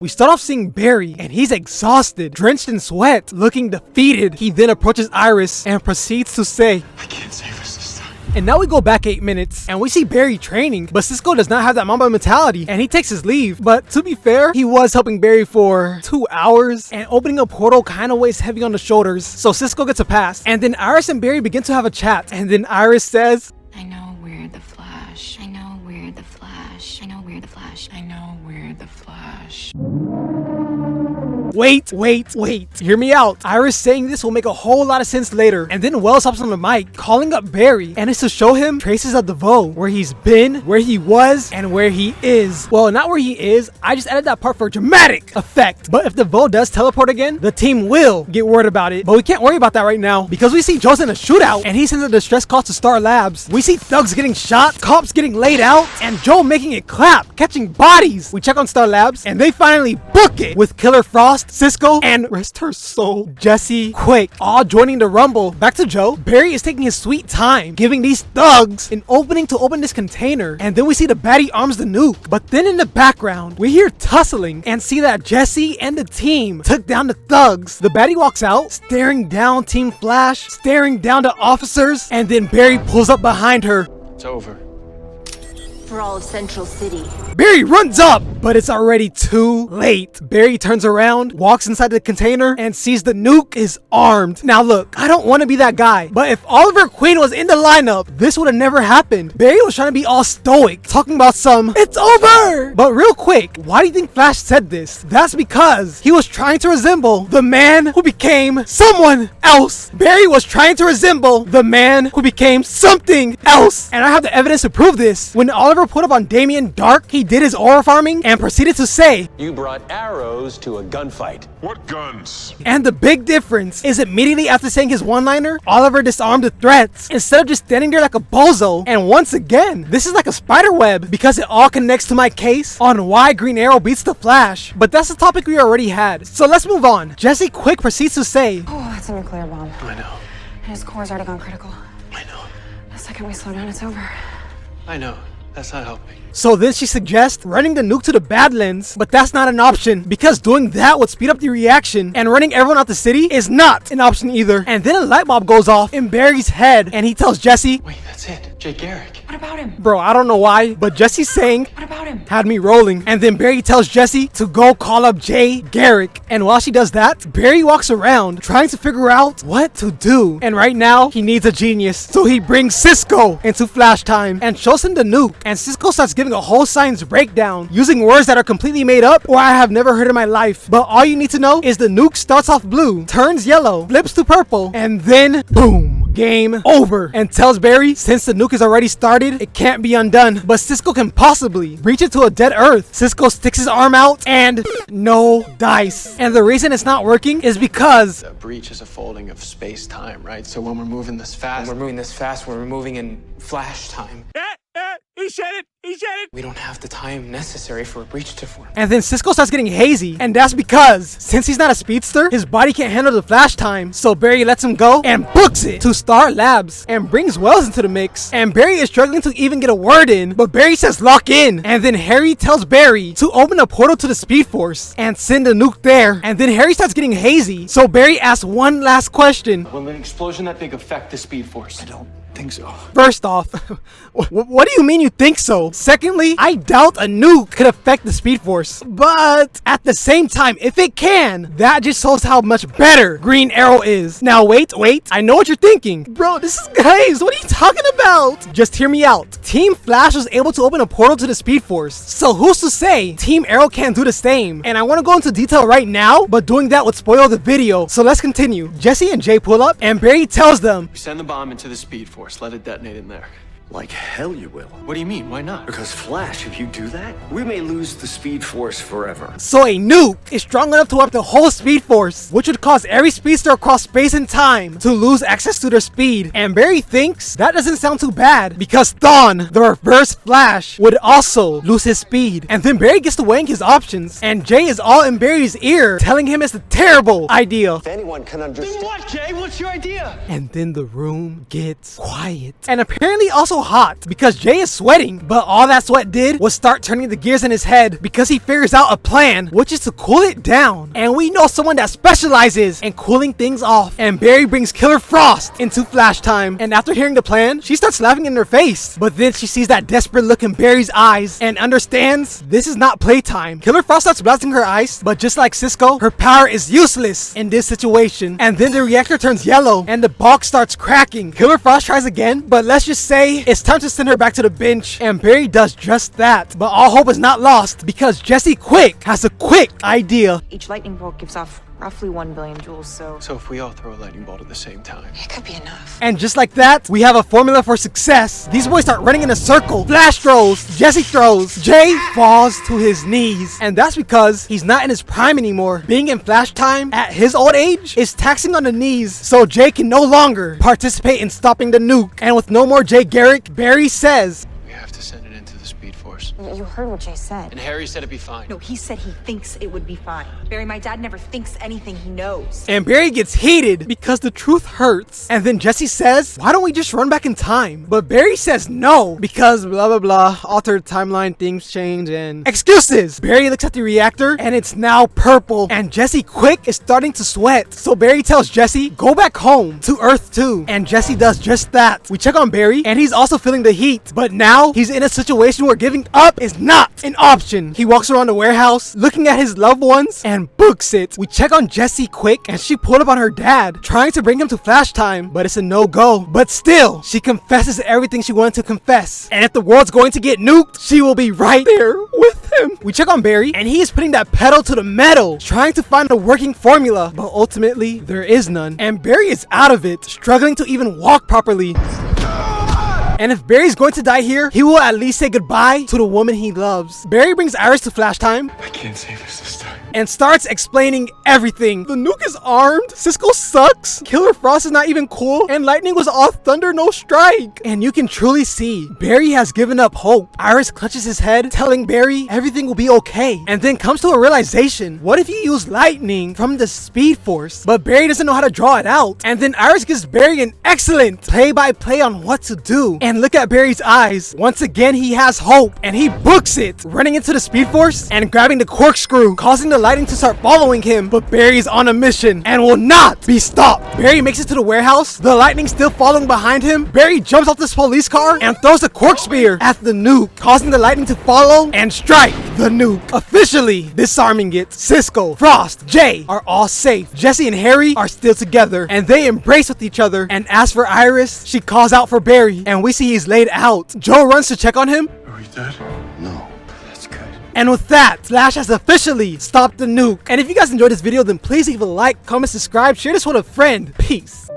We start off seeing Barry, and he's exhausted, drenched in sweat, looking defeated. He then approaches Iris and proceeds to say, I can't save us this time. And now we go back 8 minutes, and we see Barry training, but Cisco does not have that Mamba mentality, and he takes his leave. But to be fair, he was helping Barry for 2 hours, and opening a portal kind of weighs heavy on the shoulders, so Cisco gets a pass. And then Iris and Barry begin to have a chat, and then Iris says, I know we're the Flash. I know we're the Flash. I know we're the Flash. I know we're the Flash. Wait. Hear me out. Iris saying this will make a whole lot of sense later. And then Wells hops on the mic, calling up Barry, and it's to show him traces of the Vo, where he's been, where he was, and where he is. Well, not where he is. I just added that part for dramatic effect. But if the Vo does teleport again, the team will get worried about it. But we can't worry about that right now, because we see Joe's in a shootout, and he sends a distress call to Star Labs. We see thugs getting shot, cops getting laid out, and Joe making it clap, catching bodies. We check on Star Labs, and they finally book it with Killer Frost, Cisco, and rest her soul, Jesse Quick, all joining the rumble. Back to Joe. Barry is taking his sweet time, giving these thugs an opening to open this container, and then we see the baddie arms the nuke. But then in the background, we hear tussling and see that Jesse and the team took down the thugs. The baddie walks out, staring down Team Flash, staring down the officers, and then Barry pulls up behind her. It's over. For all of Central City. Barry runs up, but it's already too late. Barry turns around, walks inside the container, and sees the nuke is armed. Now look, I don't want to be that guy, but if Oliver Queen was in the lineup, this would have never happened. Barry was trying to be all stoic, talking about it's over! But real quick, why do you think Flash said this? That's because he was trying to resemble the man who became someone else. Barry was trying to resemble the man who became something else. And I have the evidence to prove this. When Oliver put up on Damien Dark, he did his aura farming and proceeded to say, You brought arrows to a gunfight. What guns? And the big difference is immediately after saying his one-liner, Oliver disarmed the threats instead of just standing there like a bozo. And once again, this is like a spider web because it all connects to my case on why Green Arrow beats the Flash. But that's a topic we already had. So let's move on. Jesse Quick proceeds to say, Oh, it's a nuclear bomb. I know. And his core's already gone critical. I know. The second we slow down, it's over. I know. That's not helping. So then she suggests running the nuke to the Badlands, but that's not an option because doing that would speed up the reaction, and running everyone out the city is not an option either. And then a light bulb goes off in Barry's head, and he tells Jesse, Wait, that's it. Jay Garrick. What about him? bro, I don't know why, but Jesse's saying What about him? had me rolling. And then Barry tells Jesse to go call up Jay Garrick. And while she does that, Barry walks around trying to figure out what to do. And right now, he needs a genius. So he brings Cisco into Flashtime and shows him the nuke. And Cisco starts giving a whole science breakdown using words that are completely made up or I have never heard in my life. But all you need to know is the nuke starts off blue, turns yellow, flips to purple, and then boom. Game over. And tells Barry since the nuke is already started, it can't be undone, but Cisco can possibly reach it to a dead Earth. Cisco sticks his arm out and no dice. And the reason it's not working is because A breach is a folding of space-time, right? So when we're moving this fast, When we're moving this fast, we're moving in flash time. he said it. We don't have the time necessary for a breach to form. And then Cisco starts getting hazy, and that's because since he's not a speedster, his body can't handle the flash time. So Barry lets him go and books it to Star Labs and brings Wells into the mix. And Barry is struggling to even get a word in, but Barry says lock in. And then Harry tells Barry to open a portal to the Speed Force and send a nuke there. And then Harry starts getting hazy, so Barry asks one last question. will an explosion that big affect the Speed Force? I don't think so. First off, what do you mean you think so? Secondly, I doubt a nuke could affect the Speed Force. But at the same time, if it can, that just shows how much better Green Arrow is. Now wait, I know what you're thinking. Bro, this is guys, what are you talking about? Just hear me out. Team Flash was able to open a portal to the Speed Force. So who's to say Team Arrow can't do the same? And I want to go into detail right now, but doing that would spoil the video. So let's continue. Jesse and Jay pull up, and Barry tells them, We send the bomb into the Speed Force. Let it detonate in there. Like hell you will. What do you mean? Why not? Because Flash, if you do that, we may lose the Speed Force forever. so a nuke is strong enough to wipe the whole Speed Force, which would cause every speedster across space and time to lose access to their speed. And Barry thinks that doesn't sound too bad because Thawne, the reverse Flash, would also lose his speed. And then Barry gets to weighing his options, and Jay is all in Barry's ear, telling him it's a terrible idea. If anyone can understand. What, Jay? What's your idea? And then the room gets quiet. And apparently also so hot because Jay is sweating, but all that sweat did was start turning the gears in his head because he figures out a plan, which is to cool it down. And we know someone that specializes in cooling things off. And Barry brings Killer Frost into Flashtime. And after hearing the plan, she starts laughing in her face. But then she sees that desperate look in Barry's eyes and understands this is not playtime. Killer Frost starts blasting her ice, but just like Cisco, her power is useless in this situation. And then the reactor turns yellow and the box starts cracking. Killer Frost tries again, but let's just say it's time to send her back to the bench. And Barry does just that. But all hope is not lost because Jesse Quick has a quick idea. Each lightning bolt gives off roughly 1 billion joules, so So if we all throw a lightning bolt at the same time. it could be enough. And just like that, we have a formula for success. These boys start running in a circle. Flash throws, Jesse throws, Jay falls to his knees. And that's because he's not in his prime anymore. Being in Flashtime at his old age is taxing on the knees, so Jay can no longer participate in stopping the nuke. And with no more Jay Garrick, Barry says, We have to send it into the Speed Force. You heard what Jay said. And Harry said it'd be fine. No, he said he thinks it would be fine. Barry, my dad never thinks anything, he knows. and Barry gets heated because the truth hurts. And then Jesse says, why don't we just run back in time? But Barry says no, because blah blah blah, altered timeline, things change and excuses. Barry looks at the reactor and it's now purple, and Jesse Quick is starting to sweat. So Barry tells Jesse, go back home to Earth 2. And Jesse does just that. We check on Barry and he's also feeling the heat, but now he's in a situation where giving up is not an option. He walks around the warehouse looking at his loved ones and books it. We check on Jesse Quick and she pulled up on her dad, trying to bring him to Flashtime, but it's a no-go. But still, she confesses everything she wanted to confess. And if the world's going to get nuked, she will be right there with him. We check on Barry and he is putting that pedal to the metal, trying to find a working formula, but ultimately there is none. And Barry is out of it, struggling to even walk properly. And if Barry's going to die here, he will at least say goodbye to the woman he loves. Barry brings Iris to Flashtime I can't save us this time. and starts explaining everything. The nuke is armed, Cisco sucks, Killer Frost is not even cool, and lightning was all thunder, no strike. And you can truly see Barry has given up hope. Iris clutches his head, telling Barry everything will be okay, and then comes to a realization. What if you use lightning from the Speed Force? But Barry doesn't know how to draw it out. And then Iris gives Barry an excellent play-by-play on what to do. And look at Barry's eyes. Once again, he has hope, and he books it, running into the Speed Force and grabbing the corkscrew, causing the lightning to start following him. But Barry is on a mission and will not be stopped. Barry makes it to the warehouse, the lightning still following behind him. Barry jumps off this police car and throws a cork spear at the nuke, causing the lightning to follow and strike the nuke, officially disarming it. Cisco, Frost, Jay are all safe. Jesse and Harry are still together, and they embrace with each other. And as for Iris, she calls out for Barry, and we see he's laid out. Joe runs to check on him, Are we dead? No, that's good. and with that, Flash has officially stopped the nuke. And if you guys enjoyed this video, then please leave a like, comment, subscribe, share this with a friend. Peace.